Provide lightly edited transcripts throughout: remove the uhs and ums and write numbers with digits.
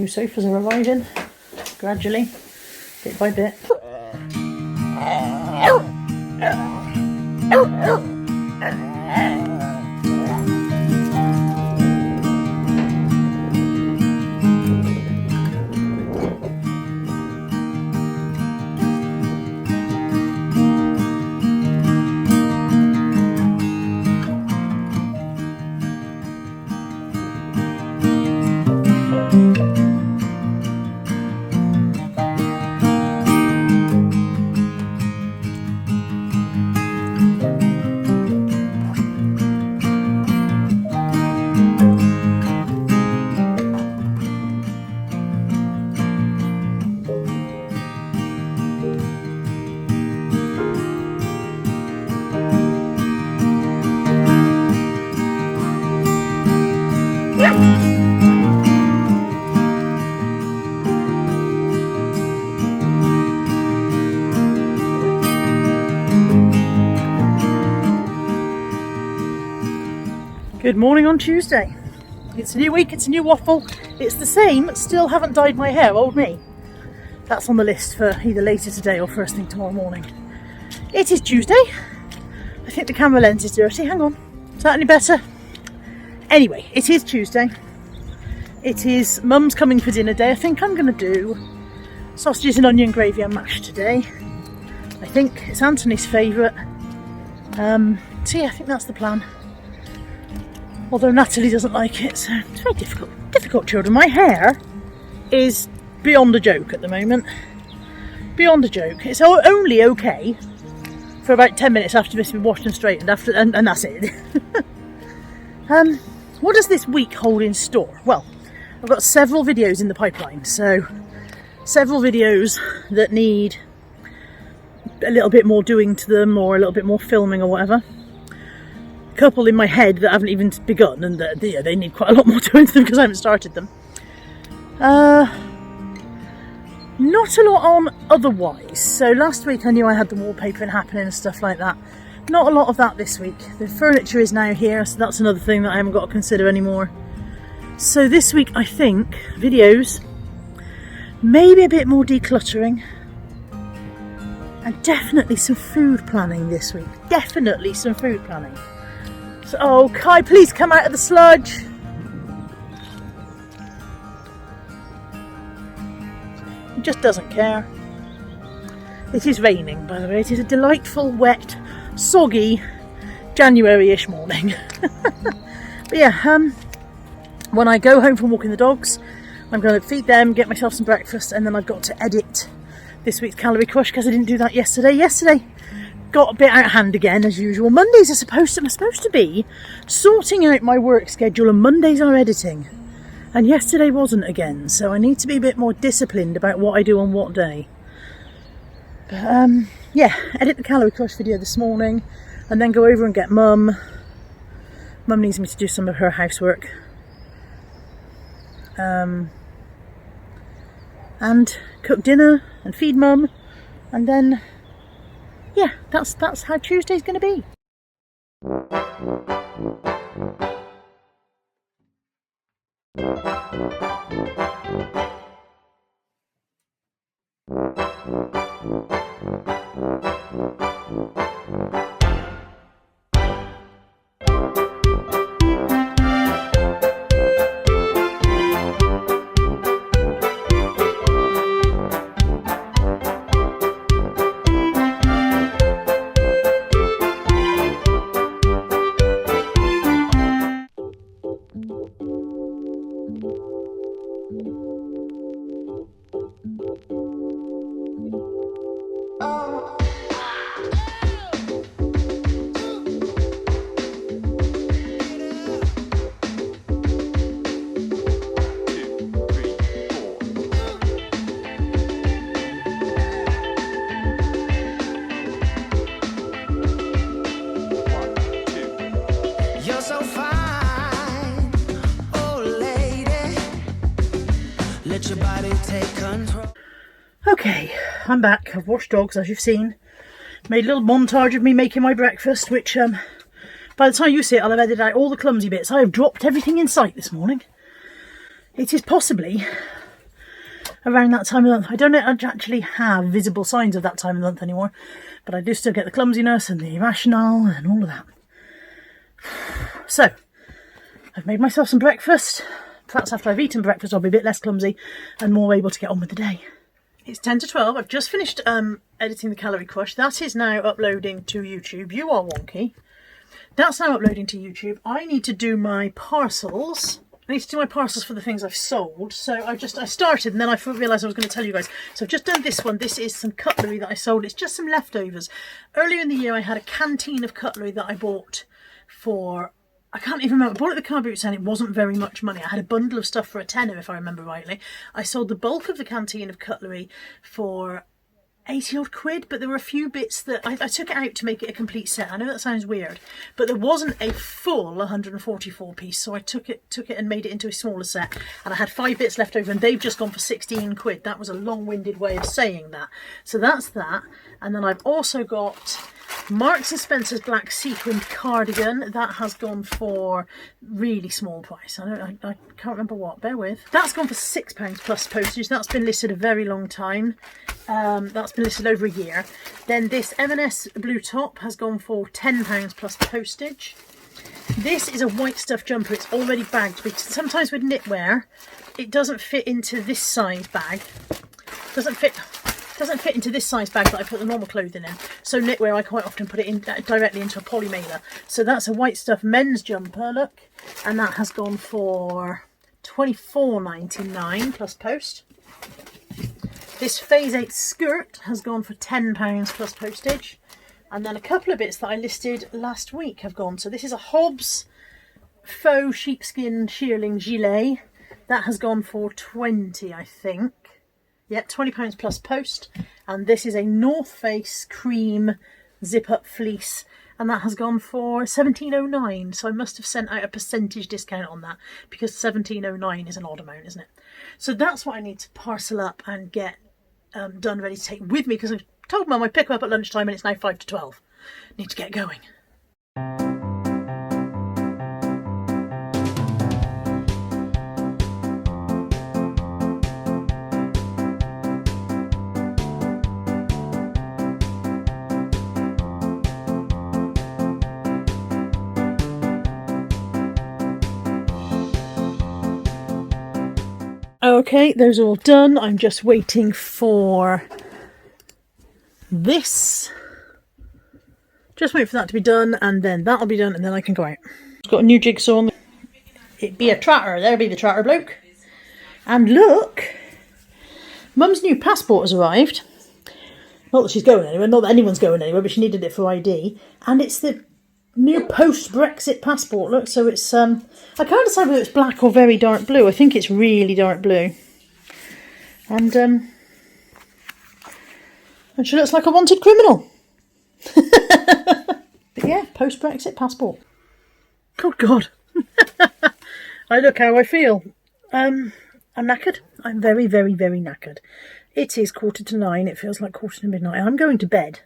new sofas are arriving gradually, bit by bit. Good morning on Tuesday. It's a new week, it's a new waffle. It's the same, still haven't dyed my hair, old me. That's on the list for either later today or first thing tomorrow morning. It is Tuesday. I think the camera lens is dirty, hang on. Is that any better? Anyway, it is Tuesday. It is Mum's coming for dinner day. I think I'm going to do sausages and onion gravy and mash today. I think it's Anthony's favourite. So yeah, I think that's the plan. Although Natalie doesn't like it, so it's very difficult. Difficult children. My hair is beyond a joke at the moment. Beyond a joke. It's only okay for about 10 minutes after it's been washed and straightened, and that's it. What does this week hold in store? Well, I've got several videos in the pipeline, so several videos that need a little bit more doing to them or a little bit more filming or whatever. Couple in my head that haven't even begun, and they need quite a lot more doing to them because I haven't started them. Not a lot on otherwise. So last week I knew I had the wallpapering happening and stuff like that. Not a lot of that this week. The furniture is now here, so that's another thing that I haven't got to consider anymore. So this week I think videos, maybe a bit more decluttering, and definitely some food planning this week. Definitely some food planning. So, oh, Kai, please come out of the sludge. He just doesn't care. It is raining, by the way. It is a delightful, wet, soggy, January-ish morning. But yeah, when I go home from walking the dogs, I'm going to feed them, get myself some breakfast, and then I've got to edit this week's Calorie Crush because I didn't do that yesterday. Yesterday got a bit out of hand again, as usual. Mondays are supposed to be sorting out my work schedule, and Mondays are editing. And yesterday wasn't again, so I need to be a bit more disciplined about what I do on what day. But yeah, edit the Calorie Crush video this morning, and then go over and get Mum. Mum needs me to do some of her housework. And cook dinner and feed Mum, and then yeah, that's how Tuesday's going to be. Okay, I'm back. I've washed dogs, as you've seen. Made a little montage of me making my breakfast, which by the time you see it, I'll have edited out all the clumsy bits. I have dropped everything in sight this morning. It is possibly around that time of the month. I don't actually have visible signs of that time of the month anymore, but I do still get the clumsiness and the irrational and all of that. So, I've made myself some breakfast. Perhaps after I've eaten breakfast I'll be a bit less clumsy and more able to get on with the day. It's 10 to 12. I've just finished editing the Calorie Crush. That is now uploading to YouTube. You are wonky. That's now uploading to YouTube. I need to do my parcels. I need to do my parcels for the things I've sold. So I started and then I realised I was going to tell you guys. So I've just done this one. This is some cutlery that I sold. It's just some leftovers. Earlier in the year I had a canteen of cutlery that I bought for, I can't even remember, I bought it at the car boot and it wasn't very much money. I had a bundle of stuff for a tenner if I remember rightly. I sold the bulk of the canteen of cutlery for 80 odd quid, but there were a few bits that I took it out to make it a complete set. I know that sounds weird, but there wasn't a full 144 piece, so I took it and made it into a smaller set, and I had 5 bits left over and they've just gone for 16 quid. That was a long-winded way of saying that. So that's that. And then I've also got Marks and Spencer's black sequined cardigan. That has gone for really small price. I can't remember what, bear with. That's gone for £6 plus postage. That's been listed a very long time. That's been listed over a year. Then this M&S blue top has gone for £10 plus postage. This is a white stuff jumper. It's already bagged because sometimes with knitwear it doesn't fit into this size bag. Doesn't fit into this size bag that I put the normal clothing in. So knitwear, I quite often put it in directly into a poly mailer. So that's a white stuff men's jumper, look, and that has gone for £24.99 plus post. This Phase 8 skirt has gone for £10 plus postage. And then a couple of bits that I listed last week have gone. So this is a Hobbs faux sheepskin shearling gilet. That has gone for 20, I think. Yeah, £20 plus post. And this is a North Face cream zip-up fleece, and that has gone for £17.09. So I must have sent out a percentage discount on that, because £17.09 is an odd amount, isn't it? So that's what I need to parcel up and get done, ready to take with me, because I told Mum I'd pick them up at lunchtime and it's now 5 to 12. Need to get going. Okay, those are all done. I'm just waiting for this. Just wait for that to be done, and then that'll be done, and then I can go out. I've got a new jigsaw on. It'd be a tratter. There'll be the tratter bloke. And look, Mum's new passport has arrived. Not that she's going anywhere, not that anyone's going anywhere, but she needed it for ID. And it's the new post-Brexit passport. Look, so it's I can't decide whether it's black or very dark blue. I think it's really dark blue. And she looks like a wanted criminal. But yeah, post-Brexit passport. Good God. I look how I feel. I'm knackered. I'm very, very, very knackered. It is 9:15. It feels like 9:45. I'm going to bed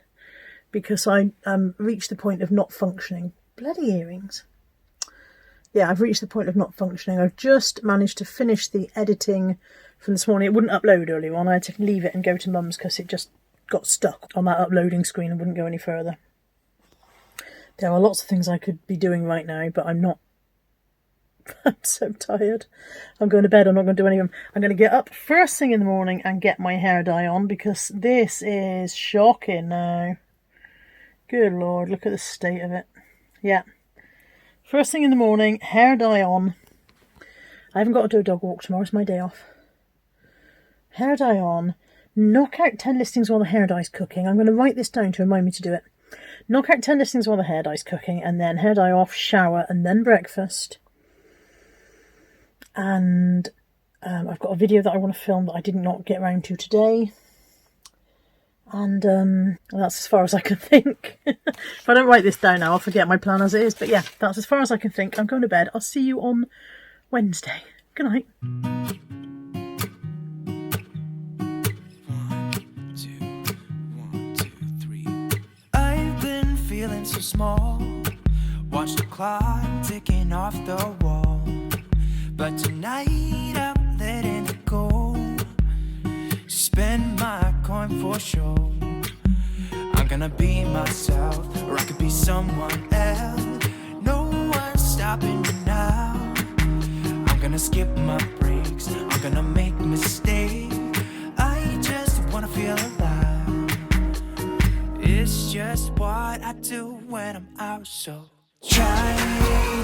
because I reached the point of not functioning. Bloody earrings. Yeah, I've reached the point of not functioning. I've just managed to finish the editing from this morning. It wouldn't upload earlier on. I had to leave it and go to Mum's because it just got stuck on that uploading screen and wouldn't go any further. There are lots of things I could be doing right now, but I'm not. I'm so tired. I'm going to bed. I'm not going to do any of them. I'm going to get up first thing in the morning and get my hair dye on because this is shocking now. Good Lord, look at the state of it. Yeah. First thing in the morning, hair dye on. I haven't got to do a dog walk tomorrow. It's my day off. Hair dye on. Knock out 10 listings while the hair dye's cooking. I'm going to write this down to remind me to do it. Knock out 10 listings while the hair dye's cooking, and then hair dye off, shower, and then breakfast. And I've got a video that I want to film that I did not get around to today. And that's as far as I can think. If I don't write this down now, I'll forget my plan as it is. But yeah, that's as far as I can think. I'm going to bed. I'll see you on Wednesday. Good night. 1, 2, 1, 2, 3. I've been feeling so small. Watch the clock ticking off the wall. But tonight I'm letting it go. spend my coin for sure. I'm gonna be myself, or I could be someone else. No one's stopping me now. I'm gonna skip my breaks, I'm gonna make mistakes. I just wanna feel alive. It's just what I do when I'm out, so try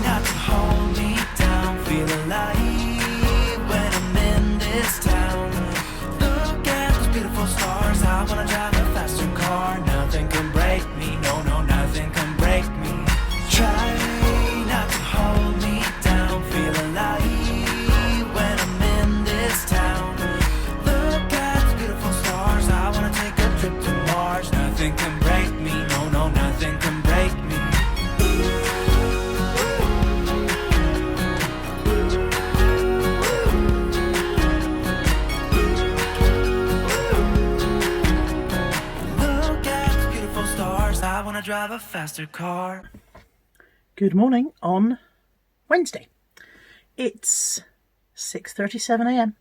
not to hold me down. Feel alive when I'm in this town. Look at those beautiful stars. I wanna drive a faster car. Nothing can break me, no, no, nothing can break me. Try not to hold me down. Feel alive when I'm in this town. Look at those beautiful stars. I wanna take a trip to Mars. Nothing can break me, no, no, nothing can break me. Look at those beautiful stars. I wanna drive a faster car. Good morning on Wednesday. It's 6:37 a.m.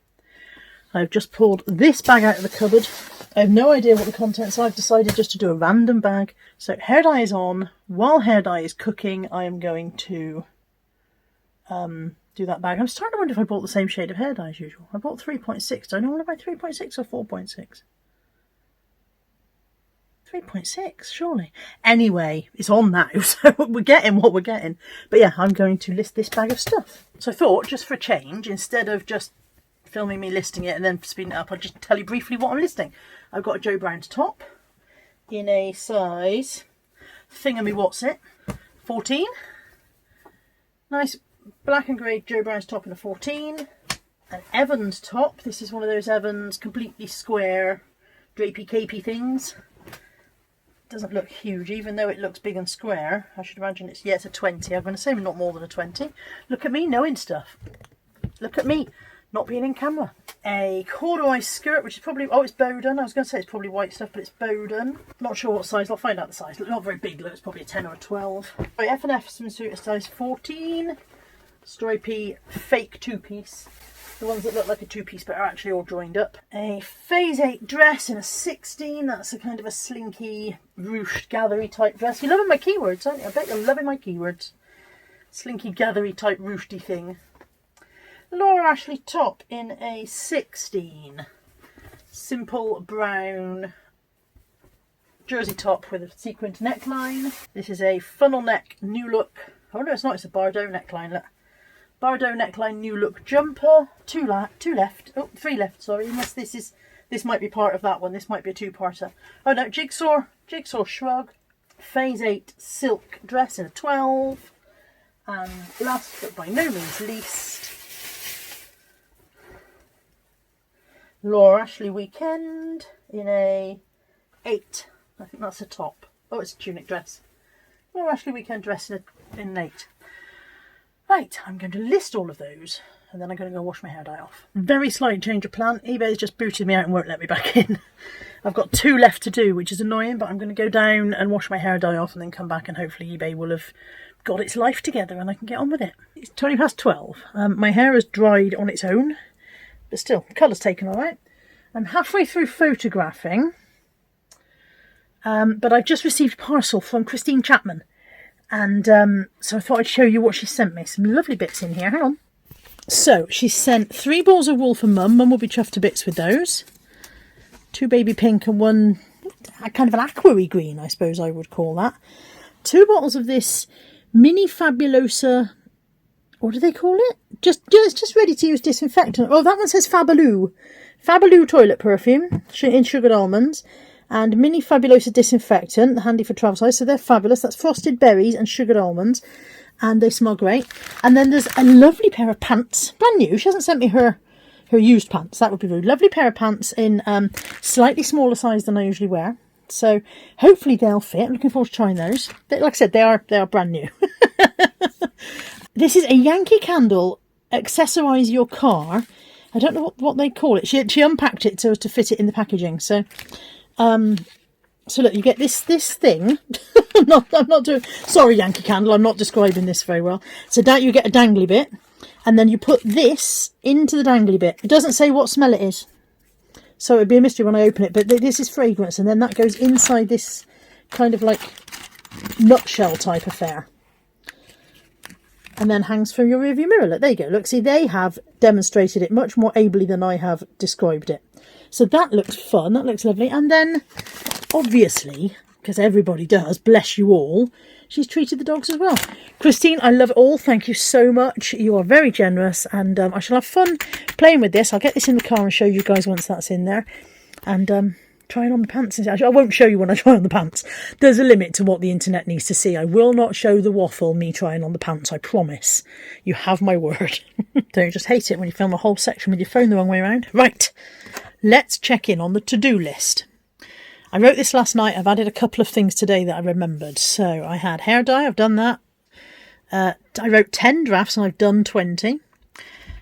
I've just pulled this bag out of the cupboard. I have no idea what the contents are. I've decided just to do a random bag. So hair dye is on. While hair dye is cooking, I am going to do that bag. I'm starting to wonder if I bought the same shade of hair dye as usual. I bought 3.6. Do I normally buy 3.6 or 4.6? 3.6, surely. Anyway, it's on now, so we're getting what we're getting. But yeah, I'm going to list this bag of stuff. So I thought, just for a change, instead of just filming me listing it and then speeding it up, I'll just tell you briefly what I'm listing. I've got a Joe Brown's top in a size thingamy-what's-it, 14. Nice black and grey Joe Brown's top in a 14. An Evans top. This is one of those Evans completely square drapey capey things. Doesn't look huge, even though it looks big and square. I should imagine it's, yeah, it's a 20. I'm going to say not more than a 20. Look at me knowing stuff. Look at me not being in camera. A corduroy skirt, which is probably, oh, it's Bowden. I was going to say it's probably white stuff, but it's Bowden. Not sure what size. I'll find out the size. Not very big. Look, it's probably a 10 or a 12. Right, F&F swimsuit is size 14. Stripy fake two-piece. The ones that look like a two-piece but are actually all joined up. A phase 8 dress in a 16. That's a kind of a slinky, ruched, gathery type dress. You're loving my keywords, aren't you? I bet you're loving my keywords. Slinky, gathery type, ruchety thing. Laura Ashley top in a 16. Simple brown jersey top with a sequined neckline. This is a funnel neck new look. Oh no, it's not. It's a Bardot neckline. Look. Bardot neckline new look jumper. Three left, sorry, unless this might be part of that one. This might be a two-parter. Oh no, jigsaw shrug. Phase 8 silk dress in a 12. And last but by no means least, Laura Ashley weekend in a 8. I think that's a top. Oh, it's a tunic dress. Laura Ashley weekend dress in an 8. Right, I'm going to list all of those and then I'm going to go wash my hair dye off. Very slight change of plan. eBay's just booted me out and won't let me back in. I've got 2 left to do, which is annoying, but I'm going to go down and wash my hair dye off and then come back and hopefully eBay will have got its life together and I can get on with it. It's 20 past 12. My hair has dried on its own, but still, the colour's taken all right. I'm halfway through photographing, but I've just received a parcel from Christine Chapman. And so I thought I'd show you what she sent me. Some lovely bits in here. Hang on. So she sent 3 balls of wool for Mum. Mum will be chuffed to bits with those. 2 baby pink and 1 kind of an aquary green, I suppose I would call that. 2 bottles of this mini fabulosa. What do they call it? It's just ready to use disinfectant. Oh, that one says Fabaloo. Fabaloo toilet perfume in sugared almonds. And mini fabulosa disinfectant, handy for travel size. So they're fabulous. That's frosted berries and sugared almonds. And they smell great. And then there's a lovely pair of pants. Brand new. She hasn't sent me her used pants. That would be rude. Lovely pair of pants in slightly smaller size than I usually wear. So hopefully they'll fit. I'm looking forward to trying those. But like I said, they are brand new. This is a Yankee Candle accessorise your car. I don't know what they call it. She unpacked it so as to fit it in the packaging. So look, you get this thing. I'm not doing. Sorry, Yankee Candle. I'm not describing this very well. So that you get a dangly bit, and then you put this into the dangly bit. It doesn't say what smell it is. So it'd be a mystery when I open it, but this is fragrance, and then that goes inside this kind of like nutshell type affair. And then hangs from your rearview mirror. Look, there you go. Look, see, they have demonstrated it much more ably than I have described it. So that looks fun. That looks lovely. And then, obviously, because everybody does, bless you all, she's treated the dogs as well. Christine, I love it all. Thank you so much. You are very generous, and I shall have fun playing with this. I'll get this in the car and show you guys once that's in there. And trying on the pants. I won't show you when I try on the pants. There's a limit to what the internet needs to see. I will not show the waffle me trying on the pants, I promise. You have my word. Don't you just hate it when you film a whole section with your phone the wrong way around? Right, let's check in on the to-do list. I wrote this last night. I've added a couple of things today that I remembered. So I had hair dye, I've done that. I wrote 10 drafts and I've done 20.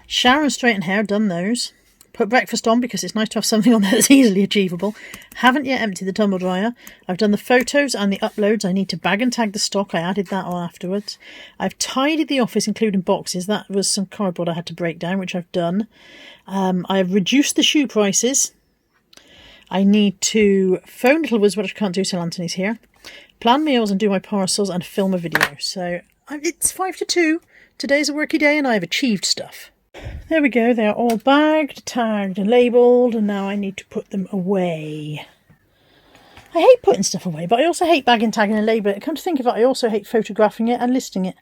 Shower and straighten hair, done those. Put breakfast on because it's nice to have something on there that's easily achievable. Haven't yet emptied the tumble dryer. I've done the photos and the uploads. I need to bag and tag the stock. I added that on afterwards. I've tidied the office, including boxes. That was some cardboard I had to break down, which I've done. I've reduced the shoe prices. I need to phone Little Woods, which I can't do till Anthony's here. Plan meals and do my parcels and film a video. So it's 5 to 2. Today's a worky day and I've achieved stuff. There we go, they're all bagged, tagged and labelled, and now I need to put them away. I hate putting stuff away, but I also hate bagging, tagging and labelling it. Come to think of it, I also hate photographing it and listing it.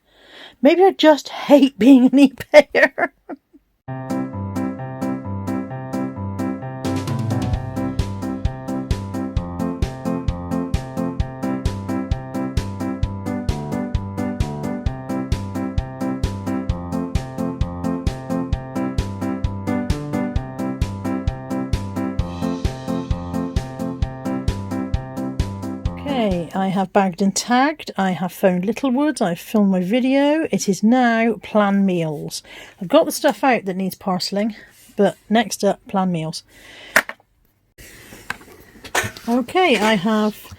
Maybe I just hate being an eBayer. I have bagged and tagged, I have phoned Littlewoods, I've filmed my video. It is now plan meals. I've got the stuff out that needs parcelling, but next up, plan meals. Okay, I have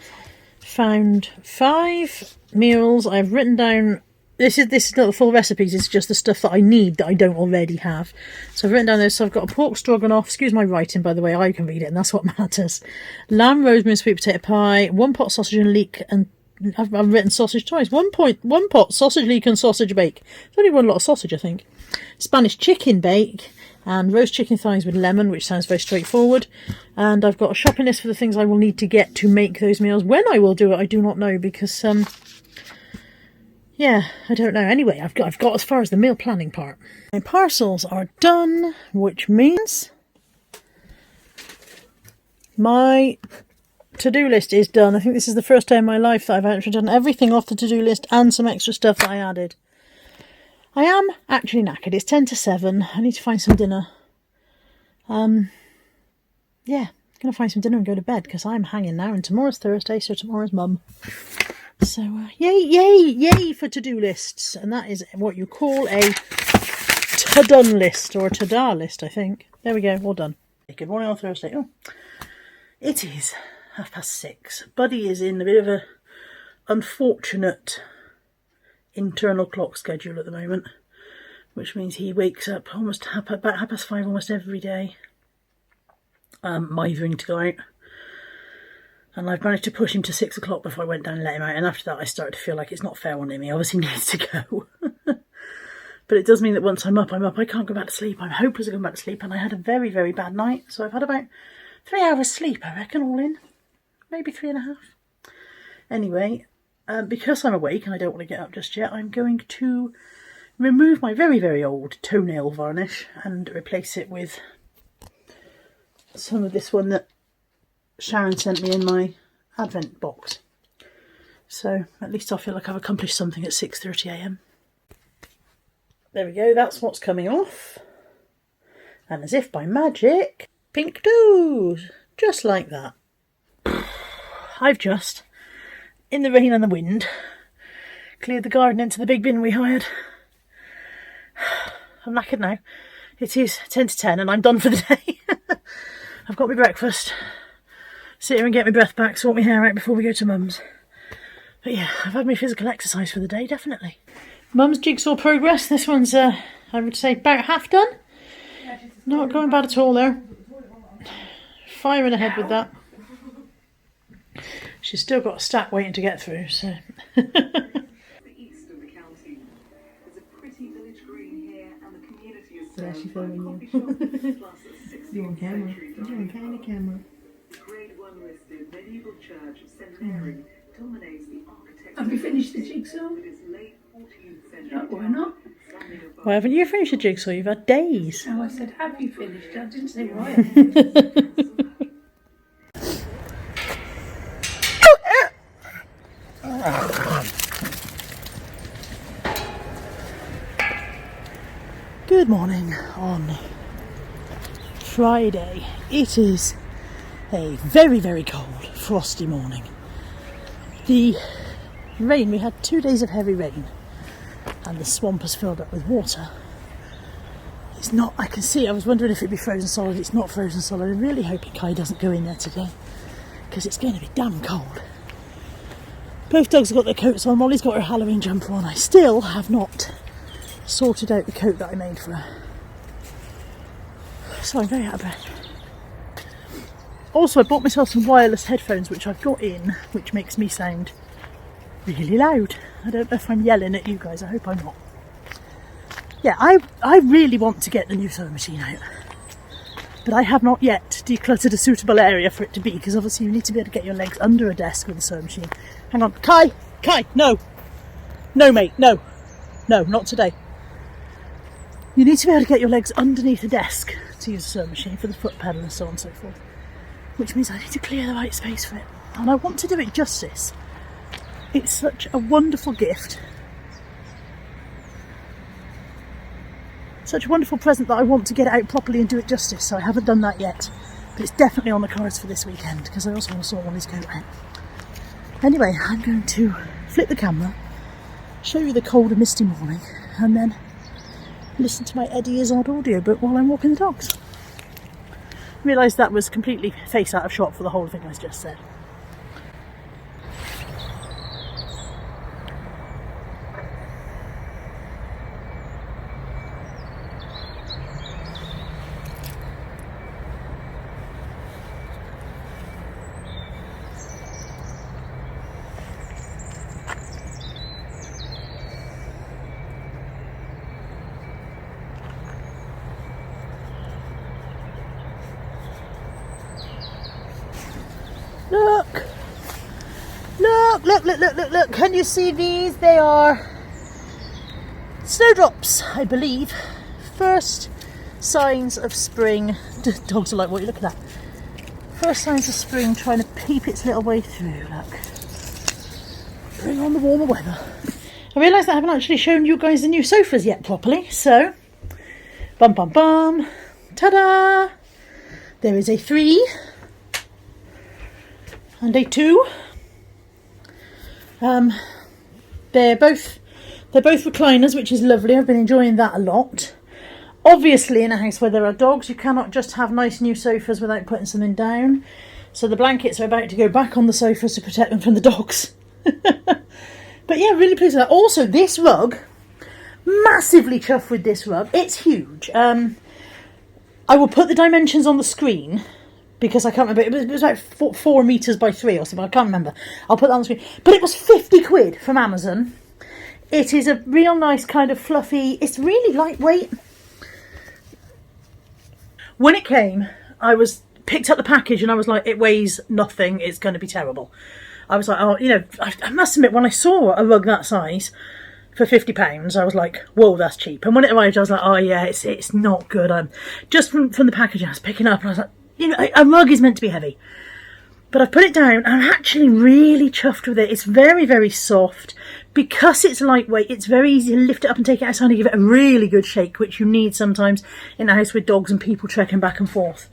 found 5 meals. I've written down, this is not the full recipes, it's just the stuff that I need that I don't already have. So I've written down this. So I've got a pork stroganoff, excuse my writing by the way, I can read it and that's what matters. Lamb, rosemary and sweet potato pie, 1 pot sausage and leek, and I've written sausage twice. 1 pot sausage leek and sausage bake. There's only one lot of sausage I think. Spanish chicken bake and roast chicken thighs with lemon, which sounds very straightforward. And I've got a shopping list for the things I will need to get to make those meals. When I will do it I do not know because yeah, I don't know. Anyway, I've got as far as the meal planning part. My parcels are done, which means my to-do list is done. I think this is the first day in my life that I've actually done everything off the to-do list and some extra stuff that I added. I am actually knackered. It's 10 to 7. I need to find some dinner. Yeah, gonna find some dinner and go to bed because I'm hanging now, and tomorrow's Thursday, so tomorrow's mum. So, yay for to-do lists. And that is what you call a to-done list, or a to-da list, I think. There we go, all done. Good morning on Thursday. Oh, it is 6:30. Buddy is in a bit of a unfortunate internal clock schedule at the moment, which means he wakes up almost about 5:30 almost every day, mithering to go out. And I've managed to push him to 6 o'clock before I went down and let him out. And after that, I started to feel like it's not fair on him. He obviously needs to go. But it does mean that once I'm up. I can't go back to sleep. I'm hopeless of going back to sleep. And I had a very, very bad night. So I've had about 3 hours sleep, I reckon, all in. Maybe 3.5. Anyway, because I'm awake and I don't want to get up just yet, I'm going to remove my very, very old toenail varnish and replace it with some of this one that Sharon sent me in my advent box. So at least I feel like I've accomplished something at 6:30 AM. There we go, that's what's coming off. And as if by magic, pink doors, just like that. I've just, in the rain and the wind, cleared the garden into the big bin we hired. I'm knackered now. It is 10 to 10 and I'm done for the day. I've got my breakfast. Sit here and get my breath back, sort my hair out before we go to Mum's. But yeah, I've had my physical exercise for the day, definitely. Mum's jigsaw progress. This one's, I would say, about half done. Not going bad at all there. firing ahead with that. She's still got a stack waiting to get through, so. The east of the county. There's a pretty village green here, and the community is Yeah, she's served by a filming coffee you. shop plus a 16th You on camera? century You're on camera. The Grade 1 listed medieval church of St Mary dominates the architecture. Have you finished the jigsaw? With its late 14th century No, why not? standing above Why haven't you finished the jigsaw? You've had days. No, I said, have you finished? I didn't say why. I finished. Good morning on Friday. It is a very, very cold, frosty morning. The rain, we had 2 days of heavy rain and the swamp has filled up with water. It's not, I can see, I was wondering if it'd be frozen solid. It's not frozen solid. I'm really hoping Kai doesn't go in there today because it's going to be damn cold. Both dogs have got their coats on. Molly's got her Halloween jumper on. I still have not sorted out the coat that I made for her. So I'm very out of breath. Also, I bought myself some wireless headphones which I've got in, which makes me sound really loud. I don't know if I'm yelling at you guys. I hope I'm not. Yeah, I really want to get the new sewing machine out. But I have not yet decluttered a suitable area for it to be, because obviously you need to be able to get your legs under a desk with a sewing machine. Hang on, Kai, no. No, mate, no. No, not today. You need to be able to get your legs underneath a desk to use a sewing machine for the foot pedal and so on and so forth. Which means I need to clear the right space for it. And I want to do it justice. It's such a wonderful gift. Such a wonderful present that I want to get it out properly and do it justice. So I haven't done that yet. But it's definitely on the cards for this weekend, because I also want to sort Molly's coat out. Anyway, I'm going to flip the camera, show you the cold and misty morning, and then listen to my Eddie Izzard audiobook while I'm walking the dogs. Realised that was completely face out of shot for the whole thing I just said. Look, can you see these? They are snowdrops, I believe. First signs of spring. Dogs are like, what are you looking at? First signs of spring trying to peep its little way through, look. Bring on the warmer weather. I realise I haven't actually shown you guys the new sofas yet properly, so bum bum bum, ta-da! There is a 3 and a 2. They're both recliners, which is lovely. I've been enjoying that a lot. Obviously, in a house where there are dogs, you cannot just have nice new sofas without putting something down. So the blankets are about to go back on the sofas to protect them from the dogs. But yeah, really pleased with that. Also, this rug, massively chuffed with this rug. It's huge. I will put the dimensions on the screen, because I can't remember, it was like 4 metres by 3 or something, I can't remember. I'll put that on the screen. But it was 50 quid from Amazon. It is a real nice kind of fluffy, it's really lightweight. When it came, picked up the package and I was like, it weighs nothing, it's going to be terrible. I was like, oh, you know, I must admit, when I saw a rug that size for £50, I was like, whoa, that's cheap. And when it arrived, I was like, oh yeah, it's not good. Just from the packaging, I was picking it up and I was like, you know, a rug is meant to be heavy. But I put it down and I'm actually really chuffed with it. It's very, very soft. Because it's lightweight, it's very easy to lift it up and take it outside and give it a really good shake, which you need sometimes in a house with dogs and people trekking back and forth.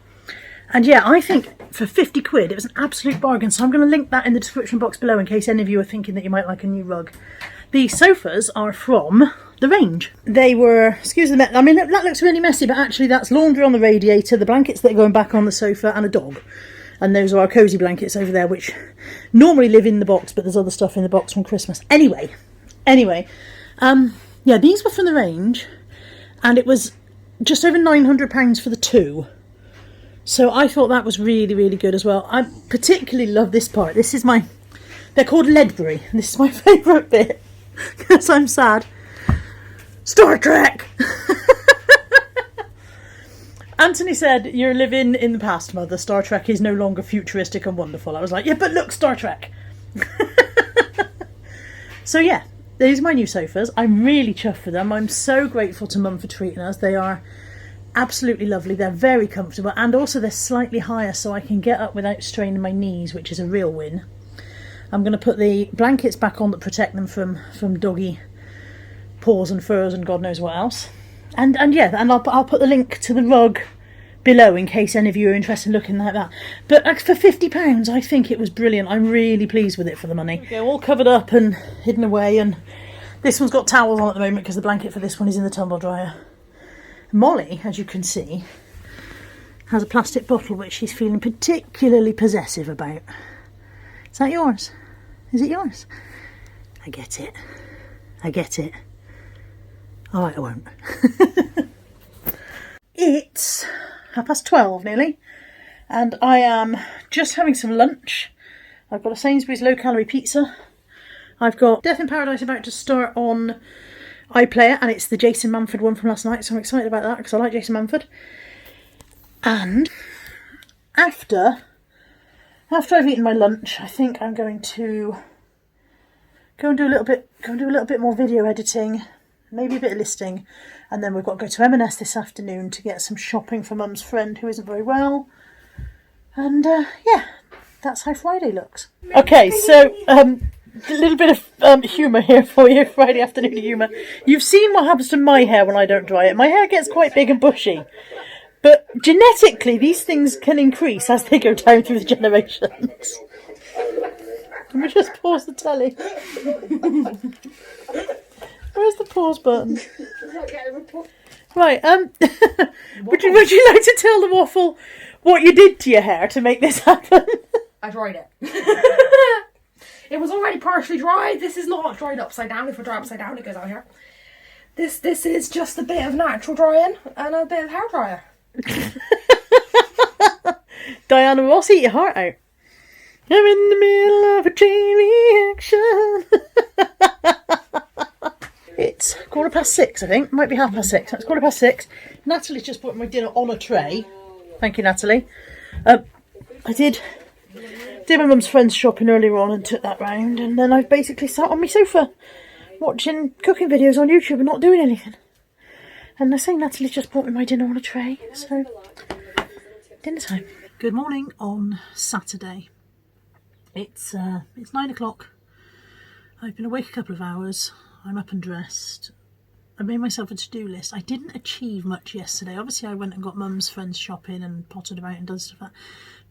And yeah, I think for 50 quid, it was an absolute bargain. So I'm going to link that in the description box below in case any of you are thinking that you might like a new rug. The sofas are from the range. They were, excuse the mess, I mean, that looks really messy, but actually that's laundry on the radiator, the blankets that are going back on the sofa, and a dog. And those are our cosy blankets over there, which normally live in the box, but there's other stuff in the box from Christmas. Anyway, yeah, these were from the range, and it was just over £900 for the 2. So I thought that was really, really good as well. I particularly love this part. This is my... They're called Ledbury. And this is my favourite bit. Because I'm sad. Star Trek! Anthony said, "You're living in the past, Mother. Star Trek is no longer futuristic and wonderful." I was like, yeah, but look, Star Trek. So yeah, these are my new sofas. I'm really chuffed with them. I'm so grateful to Mum for treating us. They are absolutely lovely. They're very comfortable, and also they're slightly higher so I can get up without straining my knees, which is a real win. I'm going to put the blankets back on that protect them from doggy paws and furs and God knows what else. And I'll put the link to the rug below in case any of you are interested in looking like that. But for £50, I think it was brilliant. I'm really pleased with it for the money. Okay, all covered up and hidden away, and this one's got towels on at the moment because the blanket for this one is in the tumble dryer. Molly, as you can see, has a plastic bottle which she's feeling particularly possessive about. Is that yours? Is it yours? I get it. I get it. All right, I won't. It's 12:30 nearly, and I am just having some lunch. I've got a Sainsbury's low-calorie pizza. I've got Death in Paradise about to start on iPlayer, and it's the Jason Manford one from last night, so I'm excited about that because I like Jason Manford. And after I've eaten my lunch, I think I'm going to go and do a little bit more video editing, maybe a bit of listing, and then we've got to go to M&S this afternoon to get some shopping for Mum's friend who isn't very well. And yeah, that's how Friday looks. Okay, so a little bit of humour here for you, Friday afternoon humour. You've seen what happens to my hair when I don't dry it. My hair gets quite big and bushy. But genetically, these things can increase as they go down through the generations. Let me just pause the telly. Where's the pause button? Right, would you like to tell the waffle what you did to your hair to make this happen? I dried it. It was already partially dried. This is not dried upside down. If I dry upside down, it goes out here. This is just a bit of natural drying and a bit of hair dryer. Diana Ross, eat your heart out. I'm in the middle of a chain reaction. It's 6:15, I think. Might be 6:30. It's 6:15. Natalie's just put my dinner on a tray. Thank you, Natalie. I did my mum's friend's shopping earlier on and took that round, and then I've basically sat on my sofa watching cooking videos on YouTube and not doing anything. And I say Natalie's just brought me my dinner on a tray, so dinner time. Good morning on Saturday. It's 9 o'clock. I've been awake a couple of hours. I'm up and dressed. I made myself a to-do list. I didn't achieve much yesterday. Obviously I went and got mum's friends shopping and potted about and done stuff like that,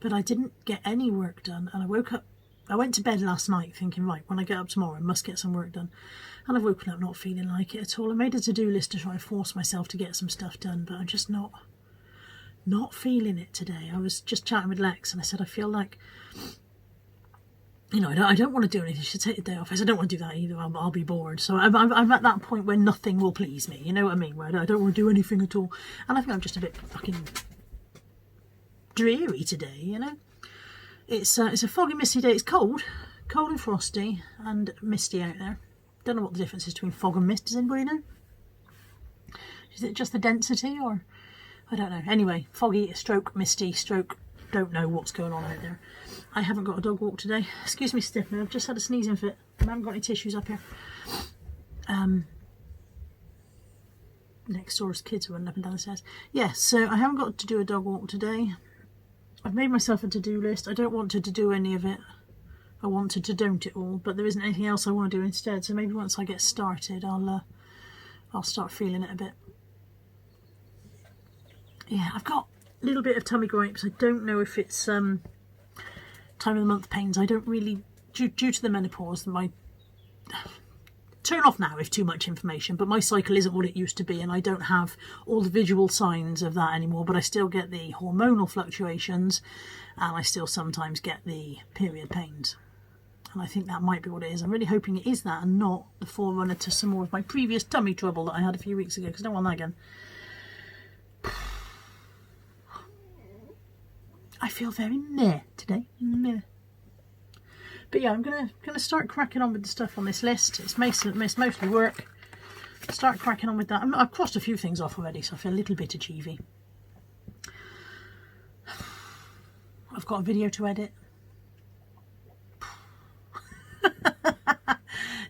but I didn't get any work done. And I went to bed last night thinking, right, when I get up tomorrow I must get some work done. And I've woken up not feeling like it at all. I made a to-do list to try and force myself to get some stuff done, but I'm just not feeling it today. I was just chatting with Lex and I said I feel like, you know, I don't want to do anything. I should take the day off. I said, I don't want to do that either. I'll be bored. So I'm at that point where nothing will please me. You know what I mean? Where I don't want to do anything at all. And I think I'm just a bit fucking dreary today, you know? It's a foggy, misty day. It's cold and frosty and misty out there. Don't know what the difference is between fog and mist. Does anybody know? Is it just the density, or I don't know. Anyway, foggy, stroke, misty, stroke, don't know what's going on out there. I haven't got a dog walk today. Excuse me, Stiffner. I've just had a sneezing fit. I haven't got any tissues up here. Next door's kids are running up and down the stairs. Yeah, so I haven't got to do a dog walk today. I've made myself a to-do list. I don't want to do any of it. I wanted to don't it all, but there isn't anything else I want to do instead. So maybe once I get started, I'll start feeling it a bit. Yeah, I've got a little bit of tummy gripes. I don't know if it's time of the month pains. I don't really, due to the menopause, my turn off now if too much information, but my cycle isn't what it used to be, and I don't have all the visual signs of that anymore, but I still get the hormonal fluctuations, and I still sometimes get the period pains. And I think that might be what it is. I'm really hoping it is that and not the forerunner to some more of my previous tummy trouble that I had a few weeks ago, because I don't want that again. I feel very meh today. Meh. But yeah, I'm gonna start cracking on with the stuff on this list. It's mostly work. Start cracking on with that. I've crossed a few things off already, so I feel a little bit achievy. I've got a video to edit.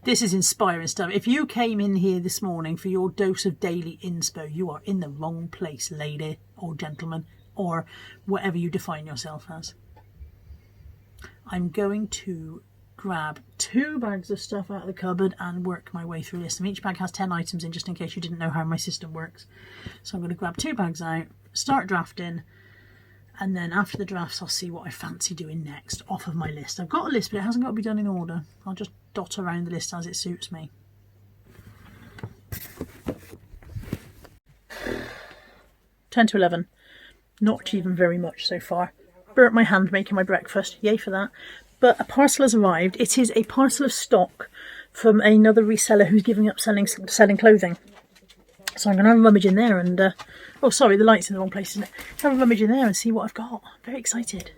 This is inspiring stuff. If you came in here this morning for your dose of daily inspo, you are in the wrong place, lady or gentleman, or whatever you define yourself as. I'm going to grab 2 bags of stuff out of the cupboard and work my way through this. And each bag has 10 items in, just in case you didn't know how my system works. So I'm going to grab 2 bags out, start drafting, and then after the drafts I'll see what I fancy doing next off of my list. I've got a list, but it hasn't got to be done in order. I'll just dot around the list as it suits me. 10 to 11. Not even very much so far. Burnt my hand making my breakfast. Yay for that. But a parcel has arrived. It is a parcel of stock from another reseller who's giving up selling clothing. So I'm going to have a rummage in there and... oh, sorry, the light's in the wrong place, isn't it? Have a rummage in there and see what I've got. I'm very excited.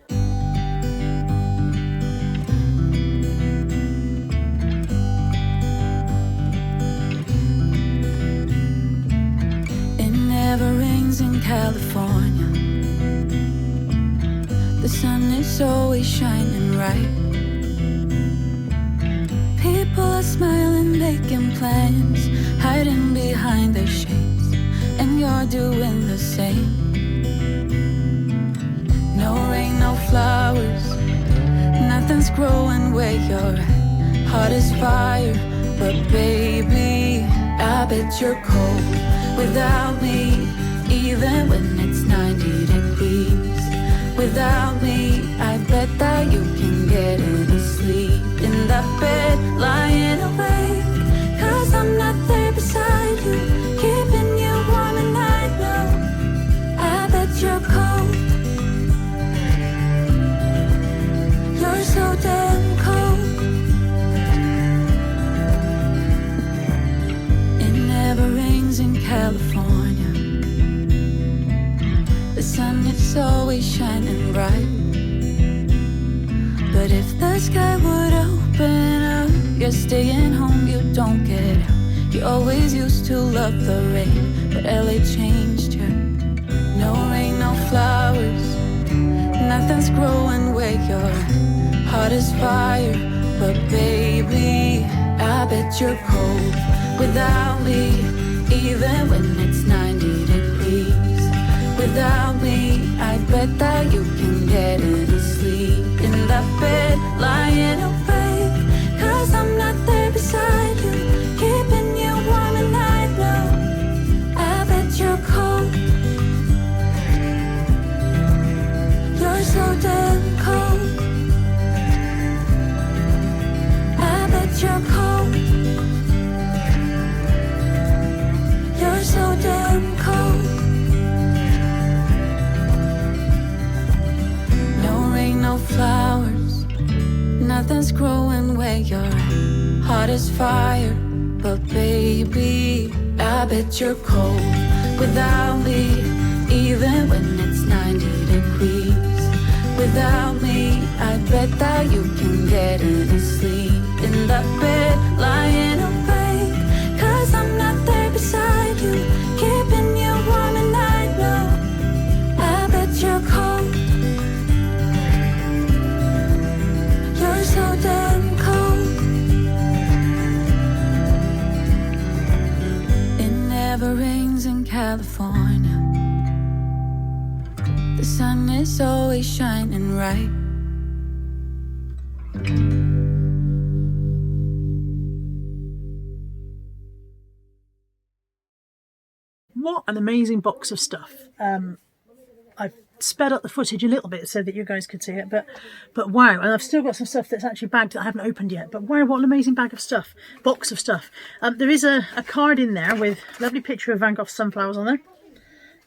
It never rains in California. The sun is always shining bright. People are smiling, making plans, hiding behind their shades, and you're doing the same. No rain, no flowers, nothing's growing where you're at. Heart is fire, but baby, I bet you're cold without me, even when it's 90 degrees. Without me, I bet that you can get any sleep in that bed, lying awake, 'cause I'm not there beside you, keeping you warm and I know, I bet you're cold. You're so damn cold. It never rains in California. The sun is always shining bright. But if the sky would open up, you're staying home, you don't get out. You always used to love the rain, but LA changed you. No rain, no flowers, nothing's growing where you're at. Heart is fire, but baby, I bet you're cold without me, even when it's 90 degrees. Without me, I bet that you can get any sleep in that bed, lying awake, 'cause I'm not there beside you, keeping you warm and I know, I bet you're cold. You're so damn cold. I bet you're cold. You're so damn cold. No flowers, nothing's growing where you're at. Heart is fire, but baby, I bet you're cold without me, even when it's 90 degrees. Without me, I bet that you can get any sleep in that bed, lying awake, 'cause I'm not there beside you, keeping you warm and I know, I bet you're cold. You're so damn cold. It never rains in California. The sun is always shining bright. What an amazing box of stuff. I've sped up the footage a little bit so that you guys could see it, but wow, and I've still got some stuff that's actually bagged that I haven't opened yet, but wow, what an amazing box of stuff. There is a card in there with a lovely picture of Van Gogh's sunflowers on there,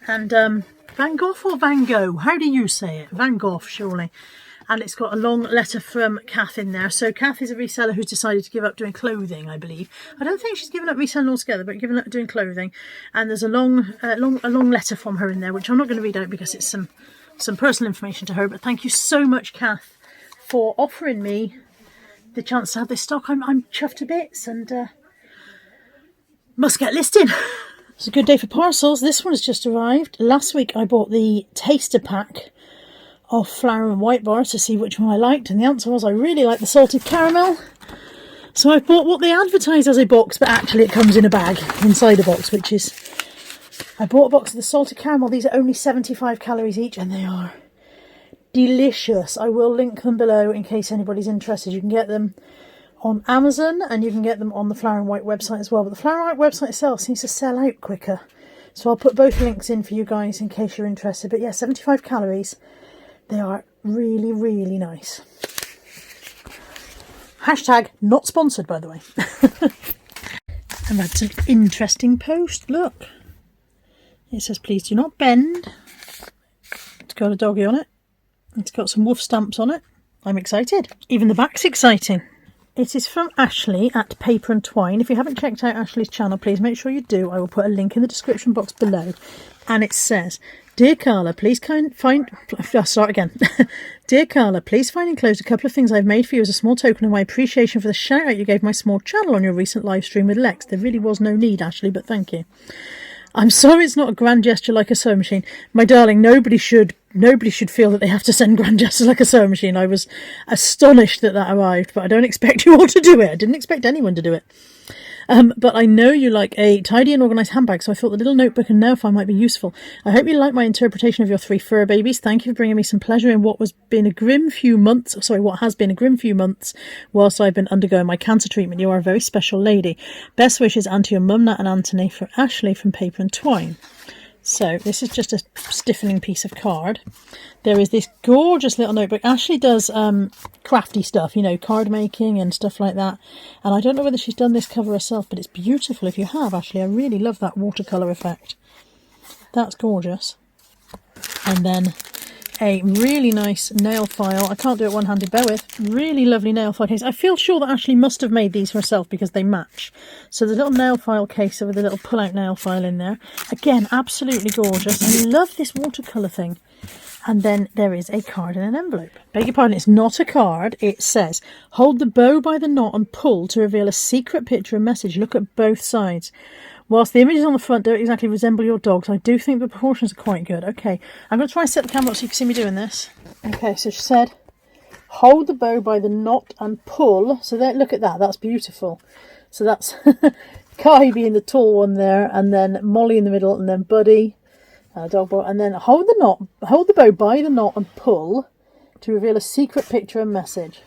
and Van Gogh or Van Gogh, how do you say it? Van Gogh, surely. And it's got a long letter from Kath in there. So Kath is a reseller who's decided to give up doing clothing, I believe. I don't think she's given up reselling altogether, but given up doing clothing. And there's a long letter from her in there, which I'm not going to read out because it's some some personal information to her. But thank you so much, Kath, for offering me the chance to have this stock. I'm chuffed to bits and must get listed. It's a good day for parcels. This one has just arrived. Last week I bought the taster pack of flour and white bars to see which one I liked, and the answer was I really like the salted caramel. So I bought what they advertise as a box, but actually it comes in a bag inside a box, which is... I bought a box of the salted caramel. These are only 75 calories each, and they are delicious. I will link them below in case anybody's interested. You can get them on Amazon, and you can get them on the Flour and White website as well. But the Flour and White website itself seems to sell out quicker. So I'll put both links in for you guys in case you're interested. But yeah, 75 calories. They are really, really nice. Hashtag not sponsored, by the way. And that's an interesting post. Look. It says, please do not bend. It's got a doggy on it. It's got some woof stamps on it. I'm excited. Even the back's exciting. It is from Ashley at Paper and Twine. If you haven't checked out Ashley's channel, please make sure you do. I will put a link in the description box below. And it says, Dear Carla, please Dear Carla, please find enclosed a couple of things I've made for you as a small token of my appreciation for the shout out you gave my small channel on your recent live stream with Lex. There really was no need, Ashley, but thank you. I'm sorry it's not a grand gesture like a sewing machine. My darling, nobody should feel that they have to send grand gestures like a sewing machine. I was astonished that arrived, but I don't expect you all to do it. I didn't expect anyone to do it. But I know you like a tidy and organised handbag, so I thought the little notebook and nail file might be useful. I hope you like my interpretation of your 3 fur babies. Thank you for bringing me some pleasure in what has been a grim few months whilst I've been undergoing my cancer treatment. You are a very special lady. Best wishes, and to your mum, Nat and Anthony, for Ashley from Paper and Twine. So this is just a stiffening piece of card. There is this gorgeous little notebook. Ashley does crafty stuff, card making and stuff like that. And I don't know whether she's done this cover herself, but it's beautiful if you have, Ashley. I really love that watercolour effect. That's gorgeous. And then a really nice nail file. I can't do it one-handed, bear with. Really lovely nail file case. I feel sure that Ashley must have made these herself because they match. So the little nail file case with a little pull-out nail file in there. Again, absolutely gorgeous. I love this watercolour thing. And then there is a card in an envelope. Beg your pardon, it's not a card. It says, hold the bow by the knot and pull to reveal a secret picture and message. Look at both sides. Whilst the images on the front don't exactly resemble your dog's, I do think the proportions are quite good. Okay, I'm going to try and set the camera up so you can see me doing this. Okay, so she said, hold the bow by the knot and pull. So there, look at that, that's beautiful. So that's Kai being the tall one there, and then Molly in the middle, and then Buddy, dog boy, and then hold the bow by the knot and pull to reveal a secret picture and message.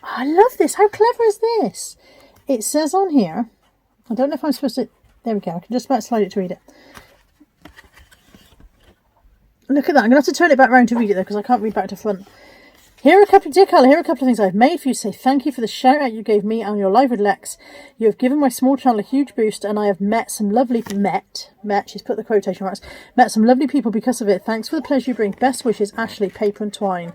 I love this. How clever is this? It says on here, I don't know if I'm supposed to, there we go, I can just about slide it to read it. Look at that, I'm going to have to turn it back round to read it though, because I can't read back to front. Dear Carla, here are a couple of things I've made for you to say thank you for the shout out you gave me on your live with Lex. You have given my small channel a huge boost, and I have met some lovely, she's put the quotation marks, met some lovely people because of it. Thanks for the pleasure you bring. Best wishes, Ashley, Paper and Twine.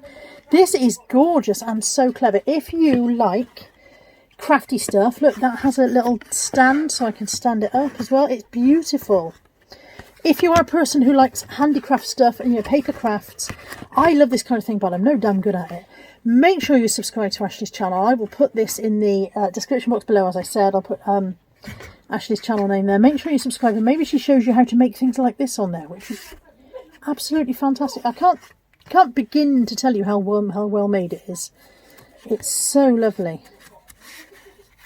This is gorgeous and so clever. If you like crafty stuff, look, that has a little stand so I can stand it up as well. It's beautiful. If you are a person who likes handicraft stuff and paper crafts, I love this kind of thing, but I'm no damn good at it. Make sure you subscribe to Ashley's channel. I will put this in the description box below. As I said, I'll put Ashley's channel name there. Make sure you subscribe, and maybe she shows you how to make things like this on there, which is absolutely fantastic. I can't begin to tell you how well made it is. It's so lovely.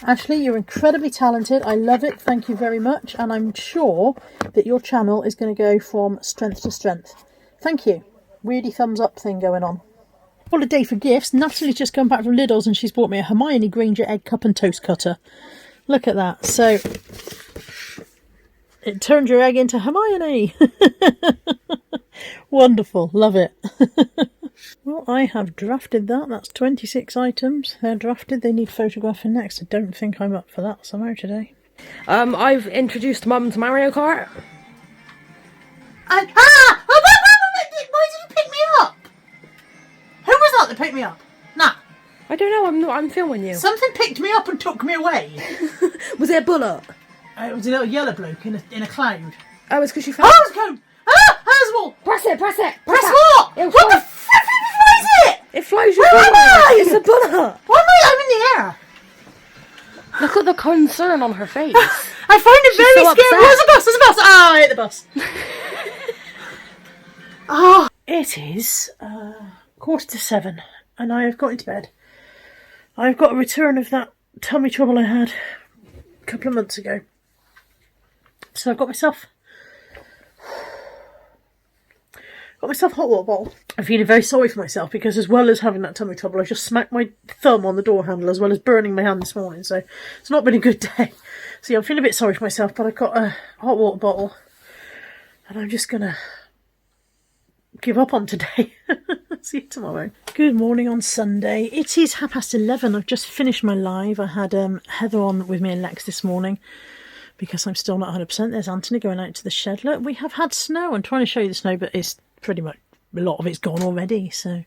Ashley, you're incredibly talented. I love it. Thank you very much. And I'm sure that your channel is going to go from strength to strength. Thank you. Weirdy thumbs up thing going on. Well, a day for gifts. Natalie's just come back from Lidl's and she's bought me a Hermione Granger egg cup and toast cutter. Look at that. So it turned your egg into Hermione. Wonderful. Love it. Well, I have drafted that. That's 26 items. They're drafted. They need photographing next. I don't think I'm up for that somehow today. I've introduced Mum to Mario Kart. Why did you pick me up? Who was that picked me up? Nah. I don't know. I'm filming you. Something picked me up and took me away. Was it a bullet? It was a little yellow bloke in a cloud. Oh, it's because you fell. Oh, it's a comb! Ah! There's a wall! Press it, press it! Press that. what? It'll What fly. the frick is it? It flies you. Where am I? It's a bullet. Why am I? I'm in the air. Look at the concern on her face. I find it She's very so scary. upset. There's a bus, there's a bus. Ah, I hit the bus. Oh, it is 7:15 and I have got into bed. I've got a return of that tummy trouble I had a couple of months ago. So I've got myself a hot water bottle. I'm feeling very sorry for myself because as well as having that tummy trouble, I just smacked my thumb on the door handle as well as burning my hand this morning. So it's not been a good day. So yeah, I'm feeling a bit sorry for myself, but I've got a hot water bottle and I'm just going to give up on today. See you tomorrow. Good morning on Sunday. It is 11:30. I've just finished my live. I had Heather on with me and Lex this morning because I'm still not 100%. There's Anthony going out to the shed. Look, we have had snow. I'm trying to show you the snow, but it's pretty much, a lot of it's gone already. So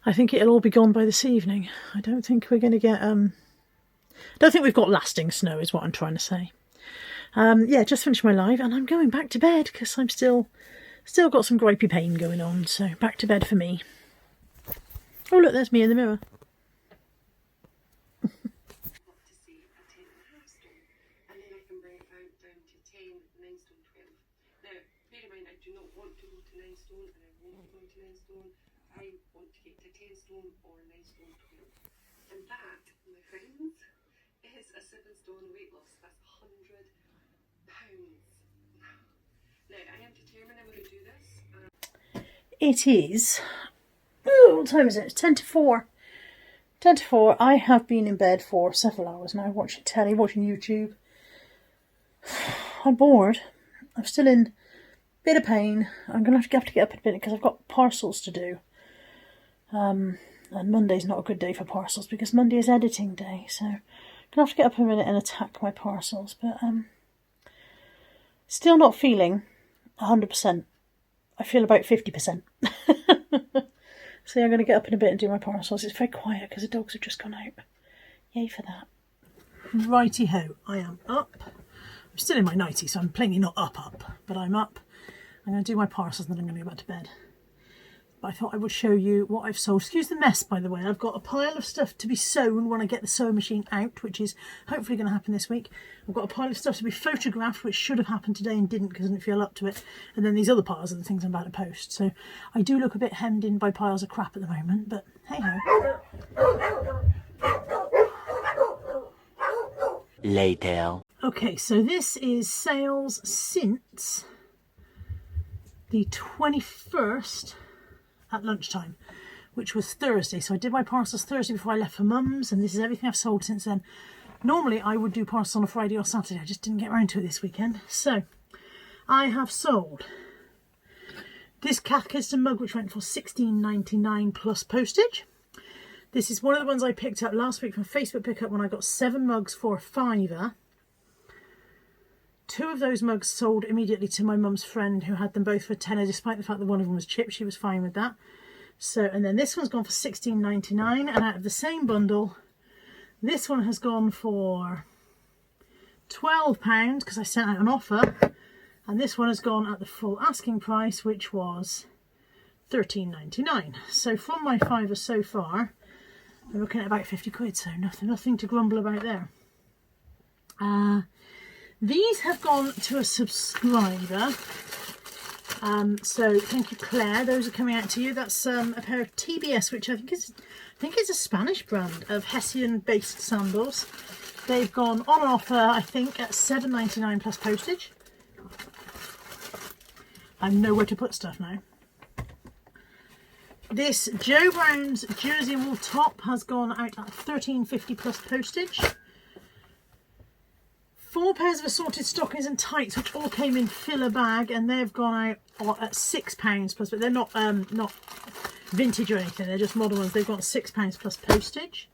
I think it'll all be gone by this evening. I don't think we're going to get... don't think we've got lasting snow is what I'm trying to say. Yeah, just finished my live and I'm going back to bed because I'm still got some gripey pain going on. So back to bed for me. Oh look, there's me in the mirror. I want to get to 10 stone or 9 stone 12. And that, my friends, is a 7 stone weight loss. That's £100. Now, I am determined I'm going to do this. It is... Oh, what time is it? It's 10 to 4. 10 to 4. I have been in bed for several hours now, watching telly, watching YouTube. I'm bored. I'm still in a bit of pain. I'm going to have to get up in a bit because I've got parcels to do. And Monday's not a good day for parcels because Monday is editing day. So I'm going to have to get up in a minute and attack my parcels. But still not feeling 100%. I feel about 50%. So yeah, I'm going to get up in a bit and do my parcels. It's very quiet because the dogs have just gone out. Yay for that. Righty-ho, I am up. I'm still in my nightie, so I'm plainly not up, but I'm up. I'm going to do my parcels and then I'm going to go back to bed. But I thought I would show you what I've sold. Excuse the mess, by the way. I've got a pile of stuff to be sewn when I get the sewing machine out, which is hopefully going to happen this week. I've got a pile of stuff to be photographed, which should have happened today and didn't because I didn't feel up to it. And then these other piles are the things I'm about to post. So I do look a bit hemmed in by piles of crap at the moment, but hey-ho. Later. Okay, so this is sales since the 21st at lunchtime, which was Thursday. So I did my parcels Thursday before I left for Mum's, and this is everything I've sold since then. Normally I would do parcels on a Friday or Saturday. I just didn't get around to it this weekend. So I have sold this Cathkidston mug, which went for £16.99 plus postage. This is one of the ones I picked up last week from Facebook Pickup when I got 7 mugs for a £5. 2 of those mugs sold immediately to my mum's friend who had them both for £10, despite the fact that one of them was chipped. She was fine with that. So, and then this one's gone for £16.99, and out of the same bundle, this one has gone for £12 because I sent out an offer, and this one has gone at the full asking price, which was £13.99. So from my £5 so far, I'm looking at about 50 quid, so nothing to grumble about there. These have gone to a subscriber, so thank you, Claire. Those are coming out to you. That's a pair of TBS, which I think is a Spanish brand of Hessian-based sandals. They've gone on offer, I think, at £7.99 plus postage. I know where to put stuff now. This Joe Brown's Jersey wool top has gone out at £13.50 plus postage. 4 pairs of assorted stockings and tights, which all came in filler bag, and they've gone out at £6 plus, but they're not vintage or anything, they're just modern ones. They've got £6 plus postage.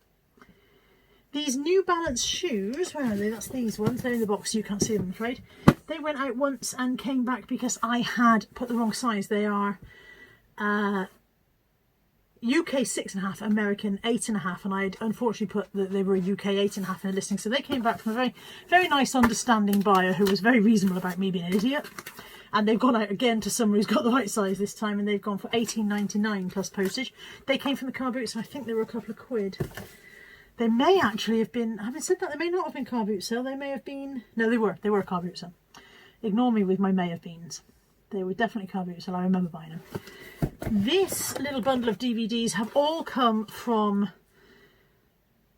These New Balance shoes, where are they? That's these ones. They're in the box, so you can't see them, I'm afraid. They went out once and came back because I had put the wrong size. They are, UK 6.5, American 8.5, and I'd unfortunately put that they were a UK 8.5 in a listing. So they came back from a very, very nice, understanding buyer who was very reasonable about me being an idiot. And they've gone out again to someone who's got the right size this time, and they've gone for £18.99 plus postage. They came from the car boot, so I think they were a couple of quid. They may actually have been, having said that, they may not have been car boot sale. They may have been, no, they were a car boot sale. Ignore me with my may have beens. They were definitely car boot sale. I remember buying them. This little bundle of DVDs have all come from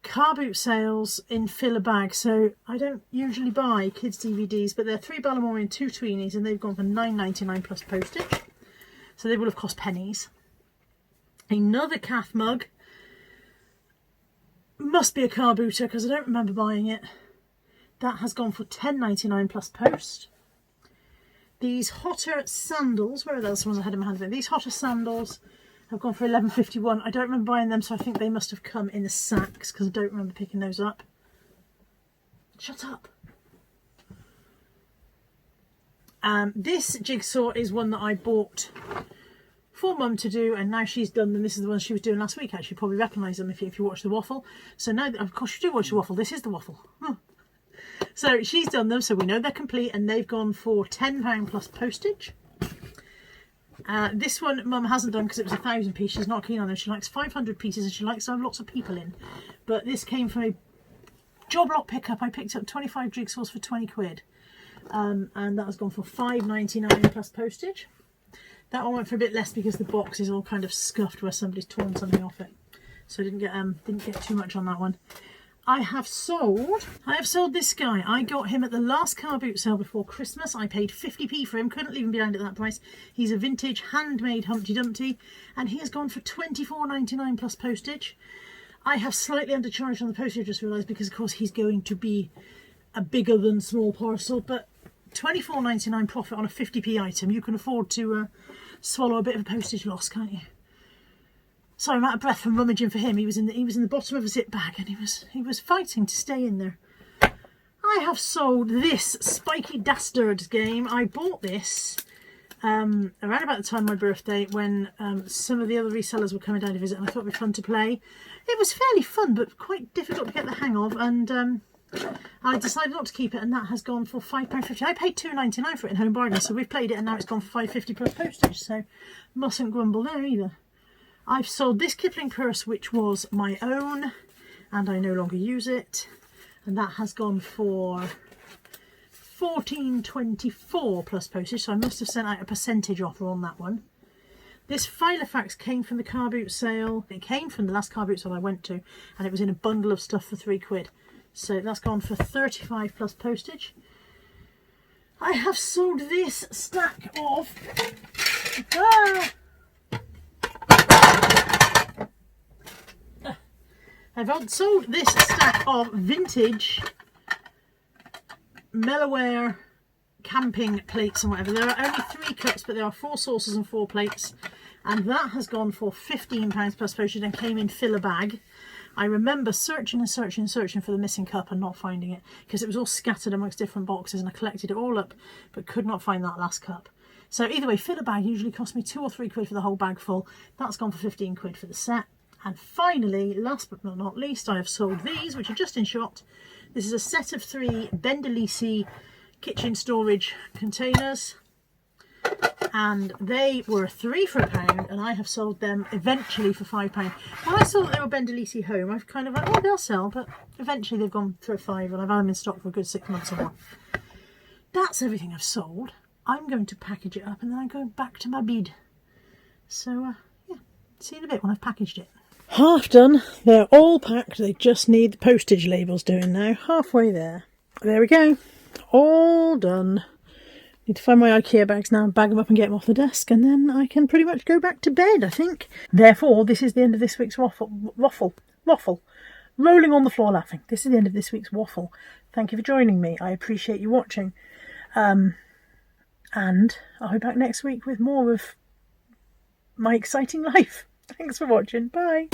car boot sales in filler bags. So I don't usually buy kids DVDs, but they're 3 Ballamore and 2 Tweenies, and they've gone for £9.99 plus postage. So they will have cost pennies. Another Cath mug. Must be a car booter because I don't remember buying it. That has gone for £10.99 plus post. These Hotter sandals, where are those ones I had in my hand? These Hotter sandals have gone for £11.51. I don't remember buying them, so I think they must have come in the sacks because I don't remember picking those up. Shut up. This jigsaw is one that I bought for Mum to do, and now she's done them. This is the one she was doing last week, actually. You probably recognise them if you watch the waffle. So now, of course you do watch the waffle. This is the waffle. So she's done them, so we know they're complete, and they've gone for £10 plus postage. This one Mum hasn't done because it was 1,000 pieces. She's not keen on them. She likes 500 pieces, and she likes to have lots of people in. But this came from a job lot pickup. I picked up 25 jigsaws for 20 quid. And that has gone for £5.99 plus postage. That one went for a bit less because the box is all kind of scuffed where somebody's torn something off it. So I didn't get too much on that one. I have sold this guy. I got him at the last car boot sale before Christmas. I paid 50p for him, couldn't leave him behind at that price. He's a vintage handmade Humpty Dumpty, and he has gone for £24.99 plus postage. I have slightly undercharged on the postage, I just realised, because of course he's going to be a bigger than small parcel, but £24.99 profit on a 50p item. You can afford to swallow a bit of a postage loss, can't you? Sorry, I'm out of breath from rummaging for him. He was in the bottom of a zip bag, and he was fighting to stay in there. I have sold this Spiky Dastard game. I bought this around about the time of my birthday when some of the other resellers were coming down to visit, and I thought it'd be fun to play. It was fairly fun, but quite difficult to get the hang of, and I decided not to keep it, and that has gone for £5.50. I paid £2.99 for it in Home Bargains, so we've played it, and now it's gone for £5.50 plus postage, so mustn't grumble there either. I've sold this Kipling purse, which was my own, and I no longer use it, and that has gone for £14.24 plus postage, so I must have sent out a percentage offer on that one. This Filofax came from the car boot sale. It came from the last car boot sale I went to, and it was in a bundle of stuff for 3 quid. So that's gone for 35 plus postage. I have sold this stack of... I've sold this stack of vintage Melloware camping plates and whatever. There are only 3 cups, but there are 4 saucers and 4 plates. And that has gone for £15 plus postage and came in filler bag. I remember searching for the missing cup and not finding it because it was all scattered amongst different boxes, and I collected it all up but could not find that last cup. So either way, filler bag usually cost me 2 or 3 quid for the whole bag full. That's gone for 15 quid for the set. And finally, last but not least, I have sold these, which are just in shot. This is a set of 3 Bendelisi kitchen storage containers, and they were 3 for £1, and I have sold them eventually for £5. When I saw that they were Bendelisi home, I've kind of like, oh, they'll sell, but eventually they've gone for £5, and I've had them in stock for a good 6 months or more. That's everything I've sold. I'm going to package it up, and then I'm going back to my bed. So yeah, see you in a bit when I've packaged it. Half done. They're all packed. They just need the postage labels doing now. Halfway there. There we go. All done. Need to find my IKEA bags now and bag them up and get them off the desk, and then I can pretty much go back to bed, I think. Therefore, this is the end of this week's waffle. Rolling on the floor laughing. This is the end of this week's waffle. Thank you for joining me. I appreciate you watching. And I'll be back next week with more of my exciting life. Thanks for watching. Bye.